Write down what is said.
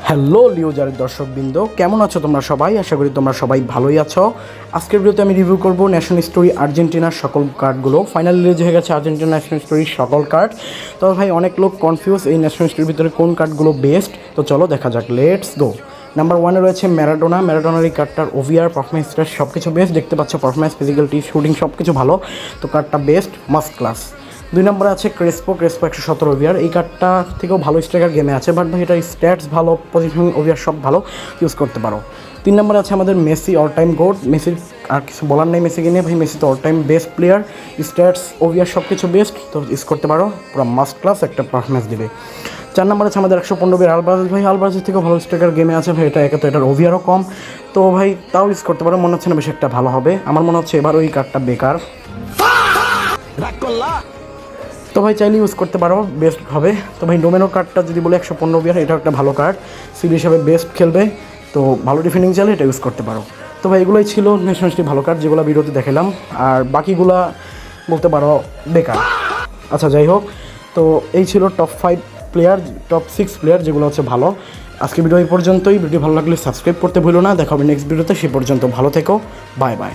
Hello লিওজারের দর্শকবৃন্দ, কেমন আছো তোমরা সবাই? আশা করি তোমরা সবাই ভালোই আছো। আজকের ভিডিওতে আমি রিভিউ করব ন্যাশনাল স্টোরি আর্জেন্টিনার সকল কার্ডগুলো। ফাইনাল রিলিজ হয়ে গেছে আর্জেন্টিনা ন্যাশনাল স্টোরির সকল কার্ড। তবে ভাই অনেক লোক কনফিউজ এই ন্যাশনাল স্টোরির ভিতরে কোন কার্ডগুলো বেস্ট। তো চলো দেখা যাক, লেটস গো। নাম্বার ওয়ানে রয়েছে ম্যারাডোনার এই কার্ডটার ওভিআর পারফরমেন্স সব কিছু বেস্ট। দেখতে পাচ্ছ পারফরমেন্স, ফিজিক্যালিটি, শুটিং সব কিছু ভালো। তো কার্ডটা বেস্ট, মাস্ট ক্লাস। 2 নম্বরে আছে ক্রেসপো 117 ওভিআর। এই কার্ডটা থেকেও ভালো স্ট্রাইকার গেমে আছে, বাট ভাই এটার স্ট্যাটস ভালো, পজিশন ওভিআর সব ভালো, ইউজ করতে পারো। 3 নম্বরে আছে আমাদের মেসি, অল টাইম গোড। মেসির আর কিছু বলার নেই মেসিকে নিয়ে, ভাই মেসি তো all time best player, stats OVR সব কিছু বেস্ট, তো ইউজ করতে পারো, পুরো মাস্ট ক্লাস একটা পারফরমেন্স দেবে। 4 নম্বর আছে আমাদের 115 ওভিআর আলবারেজ। ভাই আলবারেজের থেকেও ভালো স্ট্রাইকার গেমে আছে, ভাই এটা একে তো এটার ওভিআরও কম, তো ভাই তাও ইউজ করতে পারো। মনে হচ্ছে না বেশি একটা ভালো হবে, আমার মনে হচ্ছে এবার ওই কার্ডটা বেকার। তো ভাই চাইলে ইউজ করতে পারো, বেস্ট হবে। তো ভাই ডোমেনোর কার্ডটা যদি বলে 115 ওভিআর, এটাও একটা ভালো কার্ড, সিবি হিসাবে বেস্ট খেলবে, তো ভালো ডিফেন্ডিং চাইলে এটা ইউজ করতে পারো। তো ভাই এগুলোই ছিল ন্যাশনাল ভালো কার্ড যেগুলো ভিডিওতে দেখালাম, আর বাকিগুলা বলতে পারো বেকার। আচ্ছা যাই হোক, তো এই ছিল টপ 5 প্লেয়ার, টপ 6 প্লেয়ার যেগুলো হচ্ছে ভালো। আজকে ভিডিও এই পর্যন্তই। ভিডিও ভালো লাগলে সাবস্ক্রাইব করতে ভুলো না। দেখা হবে নেক্সট ভিডিওতে, সে পর্যন্ত ভালো থেকো, বাই বাই।